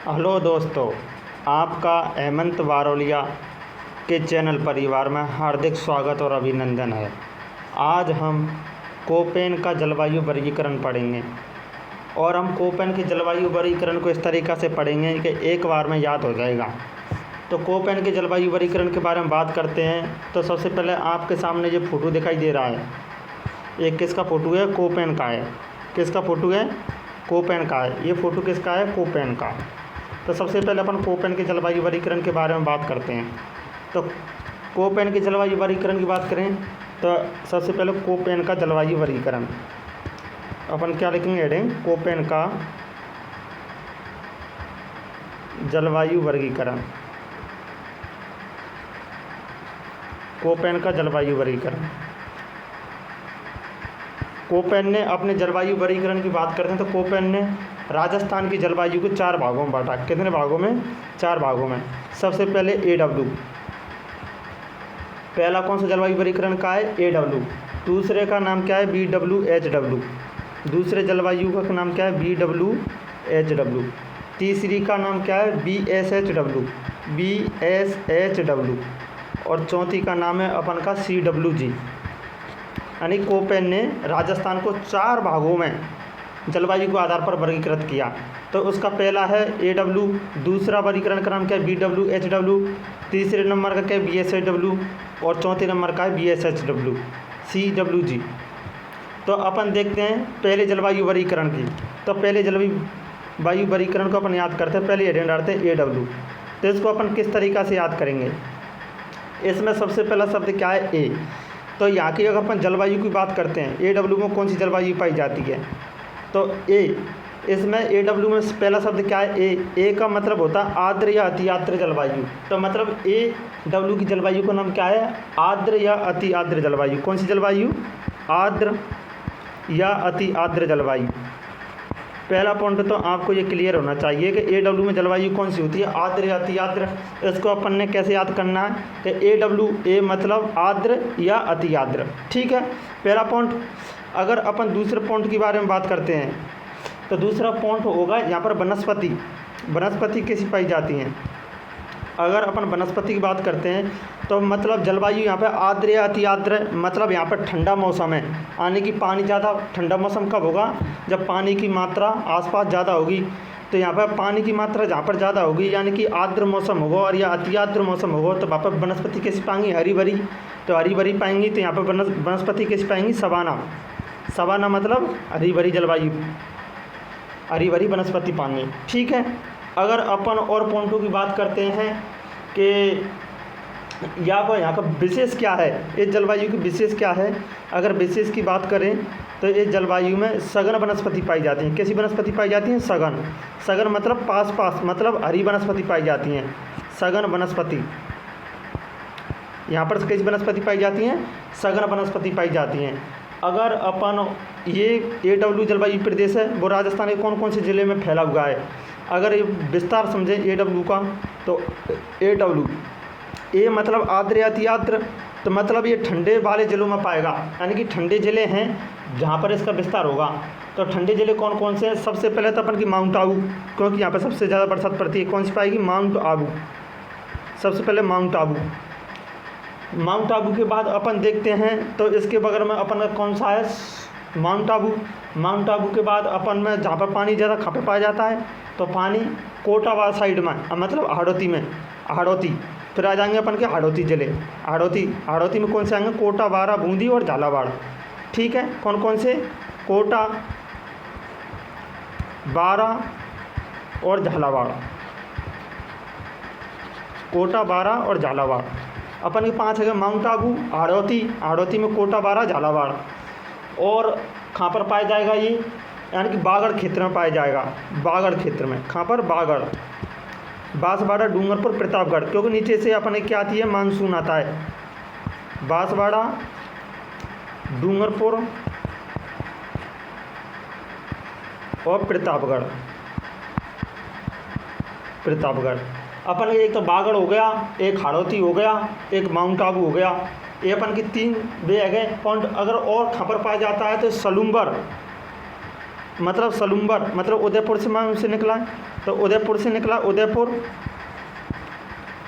Hello दोस्तों, आपका हेमंत बारोलिया के चैनल परिवार में हार्दिक स्वागत और अभिनंदन है। आज हम कोपेन का जलवायु वर्गीकरण पढ़ेंगे और हम कोपेन के जलवायु वर्गीकरण को इस तरीक़ा से पढ़ेंगे कि एक बार में याद हो जाएगा। तो कोपेन के जलवायु वर्गीकरण के बारे में बात करते हैं। तो सबसे पहले आपके सामने ये फ़ोटो दिखाई दे रहा है, ये किसका फ़ोटो है? कोपेन का है। किसका फ़ोटो है? कोपेन का है। ये फ़ोटो किसका है? कोपेन का। तो सबसे पहले अपन कोपेन के जलवायु वर्गीकरण के बारे में बात करते हैं। तो कोपेन के जलवायु वर्गीकरण की बात करें तो सबसे पहले कोपेन का जलवायु वर्गीकरण अपन क्या लिखेंगे? हेडिंग कोपेन का जलवायु वर्गीकरण। कोपेन का जलवायु वर्गीकरण। कोपेन ने अपने जलवायु वर्गीकरण की बात करते हैं तो कोपेन ने राजस्थान की जलवायु को 4 भागों में बांटा। कितने भागों में? 4 भागों में। सबसे पहले AW, पहला कौन सा जलवायु वर्गीकरण का है? AW। दूसरे का नाम क्या है? BWHW। दूसरे जलवायु का नाम क्या है? BWHW। तीसरी का नाम क्या है? BSHW। और चौथी का नाम है अपन का CWG। यानी कोपेन ने राजस्थान को 4 भागों में जलवायु के आधार पर वर्गीकृत किया। तो उसका पहला है AW, दूसरा वर्गीकरण का नाम क्या है? BWHW, तीसरे नंबर का क्या है? BSHW और चौथे नंबर का है BSHW, CWG। तो अपन देखते हैं पहले जलवायु वर्गीकरण की। तो पहले जलवायु वर्गीकरण को अपन याद करते हैं। पहले हेडिंग डालते हैं AW। तो इसको अपन किस तरीक़ा से याद करेंगे? इसमें सबसे पहला शब्द क्या है? A। तो यहाँ की अगर अपन जलवायु की बात करते हैं, AW में कौन सी जलवायु पाई जाती है? तो A, इसमें AW में पहला शब्द क्या है? A का मतलब होता है आर्द्र या अति आर्द्र जलवायु। तो मतलब AW की जलवायु का नाम क्या है? आर्द्र या अति आर्द्र जलवायु। कौन सी जलवायु? आर्द्र या अति आर्द्र जलवायु। पहला पॉइंट तो आपको ये क्लियर होना चाहिए कि AW में जलवायु कौन सी होती है? आर्द्र या अति आर्द्र। इसको अपन ने कैसे याद करना है कि A मतलब आर्द्र या अति आर्द्र। ठीक है, पहला पॉइंट। अगर अपन दूसरे पॉइंट के बारे में बात करते हैं तो दूसरा पॉइंट होगा यहाँ पर वनस्पति। वनस्पति कैसी पाई जाती हैं? अगर अपन वनस्पति की बात करते हैं तो मतलब जलवायु यहाँ पर आर्द्र या अति आर्द्र, मतलब यहाँ पर ठंडा मौसम है, यानी कि पानी ज़्यादा। ठंडा मौसम कब होगा? जब पानी की मात्रा आसपास ज़्यादा होगी। तो यहाँ पर पानी की मात्रा जहाँ पर ज़्यादा होगी यानी कि आर्द्र मौसम होगा, और या अति आर्द्र मौसम होगा तो वहाँ पर वनस्पति कैसी पाएंगी? हरी भरी। तो हरी भरी पाएंगी। तो यहाँ पर वनस्पति कैसी पाएंगी? सवाना। सवाना मतलब हरी भरी जलवायु, हरी भरी वनस्पति पाएंगे। ठीक है। अगर अपन और पॉइंटों की बात करते हैं कि यहाँ का विशेष क्या है, इस जलवायु की विशेष क्या है? अगर विशेष की बात करें तो इस जलवायु में सघन वनस्पति पाई जाती हैं। कैसी वनस्पति पाई जाती हैं? सघन। सघन मतलब पास पास, मतलब हरी वनस्पति पाई जाती हैं। सघन वनस्पति। यहाँ पर कैसी वनस्पति पाई जाती हैं? सघन वनस्पति पाई जाती हैं। अगर अपन ये AW जलवायु प्रदेश है, वो राजस्थान के कौन कौन से ज़िले में फैला हुआ है? अगर ये विस्तार समझें AW का तो AW, A मतलब आर्द्र या अति आर्द्र, तो मतलब ये ठंडे वाले ज़िलों में पाएगा, यानी कि ठंडे ज़िले हैं जहाँ पर इसका विस्तार होगा। तो ठंडे ज़िले कौन कौन से हैं? सबसे पहले तो अपन की माउंट आबू, क्योंकि यहाँ पर सबसे ज़्यादा बरसात पड़ती है। कौन सी पाएगी? माउंट आबू। सबसे पहले माउंट आबू। माउंट आबू के बाद अपन देखते हैं तो इसके बगल में अपन का कौन सा है? माउंट आबू। माउंट आबू के बाद अपन में जहाँ पर पानी ज़्यादा कहाँ पर पाया जाता है? तो पानी कोटावाड़ साइड में, मतलब हाड़ौती में। हाड़ौती। फिर आ जाएंगे अपन के हाड़ौती ज़िले। हाड़ौती में कौन से आएंगे? कोटा, बारा, बूंदी और झालावाड़। ठीक है। कौन कौन से? कोटा, बारा और झालावाड़। कोटा, बारा और झालावाड़ अपन के 5 है। माउंट आबू, हाड़ौती में कोटा, बारा, झालावाड़। और कहाँ पर पाया जाएगा ये? यानी कि बागड़ क्षेत्र में पाया जाएगा। बागड़ क्षेत्र में। कहाँ पर? बागड़, बांसवाड़ा, डूंगरपुर, प्रतापगढ़। क्योंकि नीचे से अपन क्या आती है? मानसून आता है। बांसवाड़ा, डूंगरपुर और प्रतापगढ़। अपन एक तो बागड़ हो गया, एक हाड़ौती हो गया, एक माउंट आबू हो गया। ये अपन की 3 वे है गए पॉइंट। अगर और कहाँ पर पाया जाता है तो सलूम्बर, मतलब उदयपुर से निकला है। तो उदयपुर से निकला उदयपुर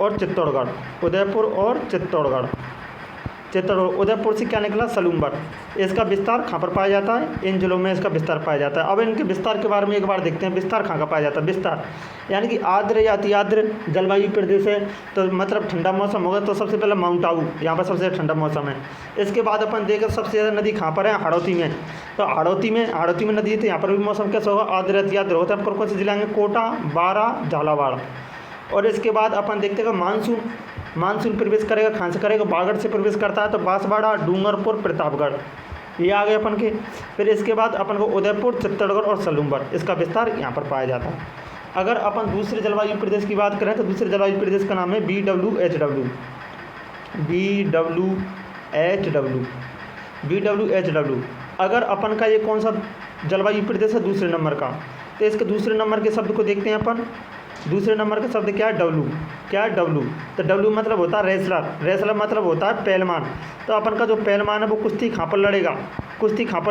और चित्तौड़गढ़, उदयपुर और चित्तौड़गढ़, उदयपुर से क्या निकला सलूम्बर। इसका विस्तार कहाँ पर पाया जाता है, इन जिलों में इसका विस्तार पाया जाता है। अब इनके विस्तार के बारे में एक बार देखते हैं, विस्तार कहाँ का पाया जाता है। विस्तार यानी कि आर्द्र या अति आर्द्र जलवायु प्रदेश है, तो मतलब ठंडा मौसम होगा। तो सबसे पहले माउंट आबू, यहाँ पर सबसे ठंडा मौसम है। इसके बाद अपन देखें सबसे ज़्यादा नदी कहाँ पर है, हाड़ौती में। तो हाड़ौती में नदी है, तो यहाँ पर भी मौसम कैसा होगा, आर्द्र अति आर्द्र होता है। कौन से जिले आएंगे, कोटा, बारा, झालावाड़। और इसके बाद अपन देखते हैं मानसून प्रवेश करेगा, कहाँ से करेगा, बागड़ से प्रवेश करता है, तो बांसवाड़ा, डूंगरपुर, प्रतापगढ़, ये आ गए अपन के। फिर इसके बाद अपन को उदयपुर, चित्तौड़गढ़ और सलूम्बर, इसका विस्तार यहाँ पर पाया जाता है। अगर अपन दूसरे जलवायु प्रदेश की बात करें तो दूसरे जलवायु प्रदेश का नाम है BWHW। अगर अपन का ये कौन सा जलवायु प्रदेश है, दूसरे नंबर का, तो इसके दूसरे नंबर के शब्द को देखते हैं अपन। दूसरे नंबर का शब्द क्या है, डब्लू। क्या है, डब्लू। तो डब्लू मतलब होता है रेसलर मतलब होता है पहलवान। तो अपन का जो पहलवान है वो कुश्ती कहाँ पर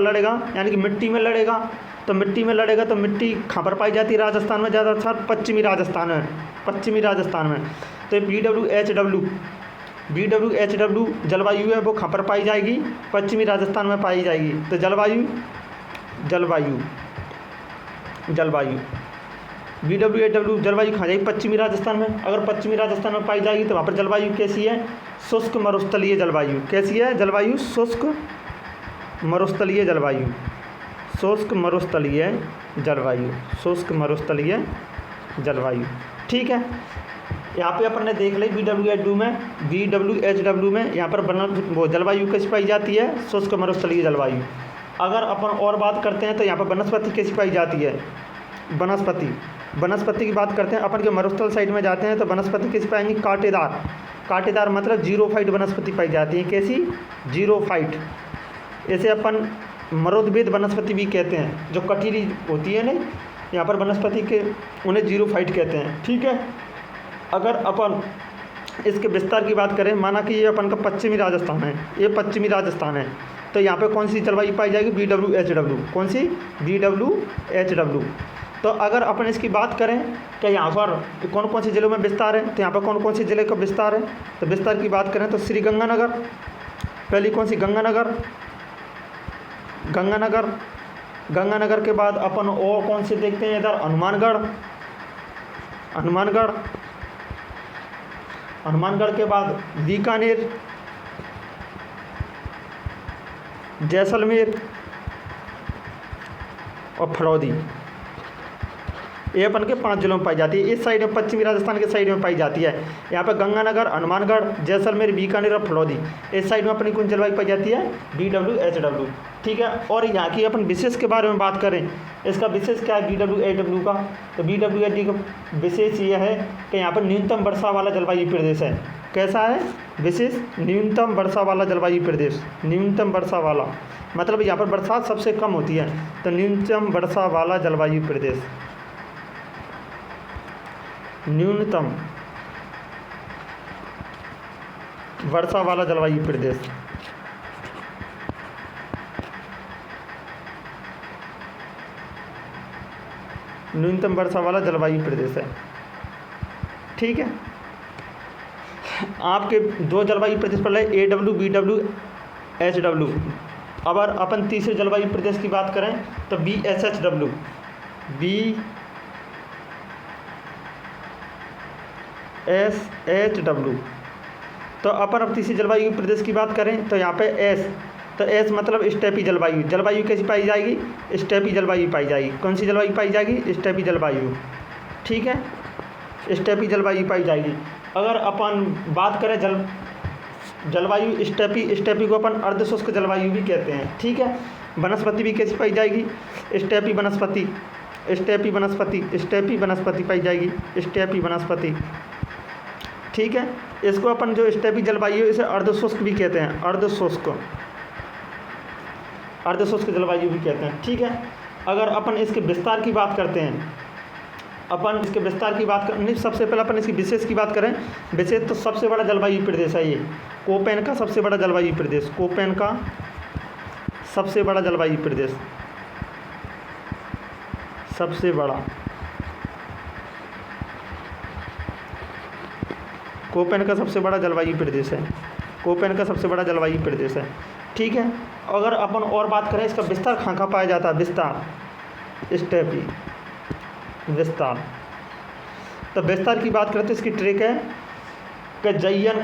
लड़ेगा, यानी कि मिट्टी में लड़ेगा। तो मिट्टी कहाँ पर पाई जाती है, राजस्थान में, ज़्यादातर पश्चिमी राजस्थान में। तो BWHW जलवायु है वो कहाँ पर पाई जाएगी, पश्चिमी राजस्थान में पाई जाएगी। तो जलवायु BWHW जलवायु कहाँ जाएगी, पश्चिमी राजस्थान में। अगर पश्चिमी राजस्थान में पाई जाएगी तो वहाँ पर जलवायु कैसी है, शुष्क मरुस्थलीय जलवायु। कैसी है जलवायु, शुष्क मरुस्थलीय जलवायु। ठीक है, यहाँ पे अपन ने देख ली BWHW में यहाँ पर वो जलवायु कैसी पाई जाती है, शुष्क मरुस्थलीय जलवायु। अगर अपन और बात करते हैं तो यहाँ पर वनस्पति कैसी पाई जाती है, वनस्पति की बात करते हैं। अपन के मरुस्थल साइड में जाते हैं तो वनस्पति कैसी पाएंगे, कांटेदार मतलब जीरोफाइट वनस्पति पाई जाती है। कैसी, जीरोफाइट। ऐसे अपन मरोदभेद वनस्पति भी कहते हैं, जो कटीली होती है ना, यहाँ पर वनस्पति के उन्हें जीरोफाइट कहते हैं। ठीक है, अगर अपन इसके विस्तार की बात करें, माना कि ये अपन का पश्चिमी राजस्थान है, तो यहाँ पे कौन सी जलवायु पाई जाएगी, BWHW। कौन सी, BWHW। तो अगर अपन इसकी बात करें कि यहाँ पर कौन से ज़िलों में विस्तार है, तो यहाँ पर कौन से ज़िले का विस्तार है। तो विस्तार की बात करें तो श्री गंगानगर, पहली कौन सी, गंगानगर के बाद अपन और कौन से देखते हैं इधर, हनुमानगढ़ के बाद बीकानेर, जैसलमेर और फरौदी। ये अपन के 5 जिलों में पाई जाती है। इस साइड में पश्चिमी राजस्थान के साइड में पाई जाती है। यहाँ पर गंगानगर, हनुमानगढ़, जैसलमेर, बीकानेर और फरौदी, इस साइड में अपनी कौन जलवायु पाई जाती है, BWHW। ठीक है, और यहाँ की अपन विशेष के बारे में बात करें, इसका विशेष क्या है BWHW का, तो BWHW का विशेष ये है कि यहाँ पर न्यूनतम वर्षा वाला जलवायु प्रदेश है। कैसा है विशेष, न्यूनतम वर्षा वाला जलवायु प्रदेश। न्यूनतम वर्षा वाला मतलब यहाँ पर बरसात सबसे कम होती है, तो न्यूनतम वर्षा वाला जलवायु प्रदेश, न्यूनतम वर्षा वाला जलवायु प्रदेश। न्यूनतम वर्षा वाला जलवायु प्रदेश है। ठीक है, आपके 2 जलवायु प्रदेश पर है, AW, BWHW। अब अपन तीसरे जलवायु प्रदेश की बात करें तो BSHW। तो अपन अब तीसरी जलवायु प्रदेश की बात करें तो यहाँ पे S, तो S मतलब स्टेपी जलवायु कैसी पाई जाएगी, स्टेपी जलवायु पाई जाएगी। कौन सी जलवायु पाई जाएगी, स्टेपी जलवायु। ठीक है, स्टेपी जलवायु पाई जाएगी। अगर अपन बात करें जलवायु स्टेपी को अपन अर्धशुष्क जलवायु भी कहते हैं। ठीक है, वनस्पति भी कैसी पाई जाएगी, स्टेपी वनस्पति पाई जाएगी, स्टेपी वनस्पति। ठीक है, इसको अपन जो स्टेपी जलवायु इसे अर्धशुष्क भी कहते हैं, अर्धशुष्क जलवायु भी कहते हैं। ठीक है, अगर अपन इसके विस्तार की बात करते हैं, सबसे पहले अपन इसकी विशेष की बात करें। विशेष तो सबसे बड़ा जलवायु प्रदेश है ये, कोपेन का सबसे बड़ा जलवायु प्रदेश, सबसे बड़ा कोपेन का सबसे बड़ा जलवायु प्रदेश है, कोपेन का सबसे बड़ा जलवायु प्रदेश है। ठीक है, अगर अपन और बात करें इसका विस्तार कहाँ कहाँ पाया जाता है, विस्तार, स्टेपी, विस्तार। तो विस्तार की बात करते हैं, इसकी ट्रिक है कि जयन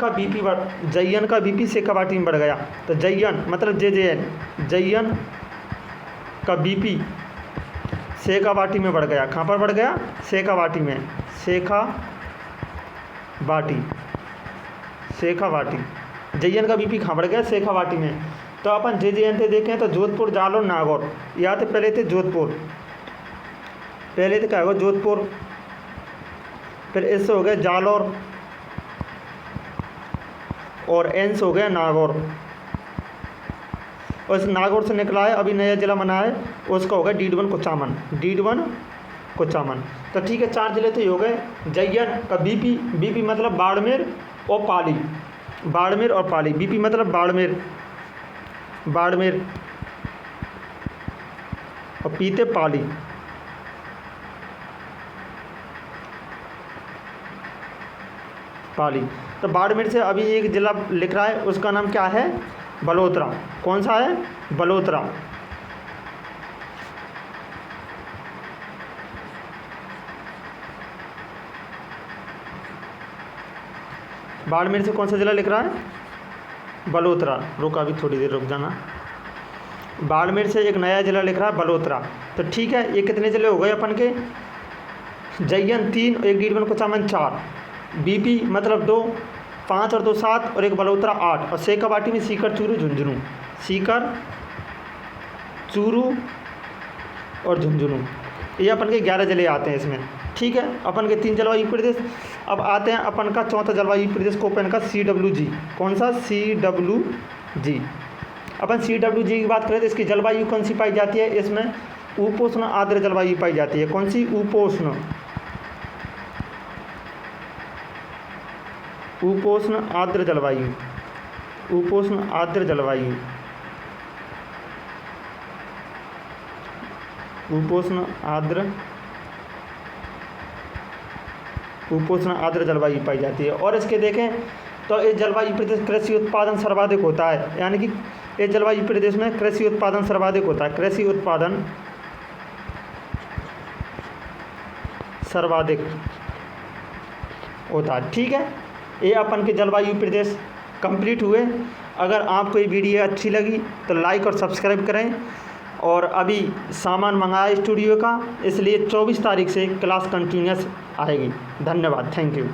का बीपी शेखावाटी में बढ़ गया। तो जयन मतलब JJN, जयन का बीपी शेखावाटी में बढ़ गया। कहाँ पर बढ़ गया, शेखावाटी में, शेखावाटी। जयन का बीपी कहाँ बढ़ गया, शेखावाटी में। तो अपन JJN से देखें तो जोधपुर, जालौर, नागौर, यहाँ थे पहले थे जोधपुर, पहले थे क्या होगा जोधपुर, फिर इससे हो गया जालौर और एन से हो गया नागौर, और इस नागौर से निकला है अभी नया जिला बना है, उसका हो गया डीडवन कुचामन। तो ठीक है, 4 जिले तो ये हो गए। जयन का बीपी मतलब बाड़मेर और पाली, बीपी मतलब बाड़मेर और पीते पाली। तो बाड़मेर से अभी एक जिला लिख रहा है, उसका नाम क्या है, बलोत्रा। कौन सा है, बलोत्रा। बाड़मेर से कौन सा जिला लिख रहा है, बलोत्रा। रुक, अभी थोड़ी देर रुक जाना। बाड़मेर से एक नया जिला लिख रहा है, बलोत्रा। तो ठीक है, ये कितने जिले हो गए अपन के, जयन 3, एक डीडवन कुचामन 4, बीपी मतलब 2, 5 और 2 7, और एक बलोत्रा 8, और शेखावाटी में सीकर, चूरू और झुंझुनू, ये अपन के 11 जिले आते हैं इसमें। ठीक है, अपन के 3 जलवायु प्रदेश। अब आते हैं अपन का चौथा जलवायु प्रदेश कोपेन का, CWG। कौन सा, CWG। अपन CWG की बात करें तो इसकी जलवायु कौन सी पाई जाती है, इसमें उपोष्ण आर्द्र जलवायु पाई जाती है। कौन सी, उपोष्ण आर्द्र जलवायु, उपोष्ण आर्द्र जलवायु पाई जाती है। और इसके देखें तो इस जलवायु प्रदेश कृषि उत्पादन सर्वाधिक होता है, यानी कि इस जलवायु प्रदेश में कृषि उत्पादन सर्वाधिक होता है, कृषि उत्पादन सर्वाधिक होता है। ठीक है, ये अपन के जलवायु प्रदेश कंप्लीट हुए। अगर आपको ये वीडियो अच्छी लगी तो लाइक और सब्सक्राइब करें। और अभी सामान मंगाया स्टूडियो का, इसलिए 24 तारीख से क्लास कंटिन्यूस आएगी। धन्यवाद, थैंक यू।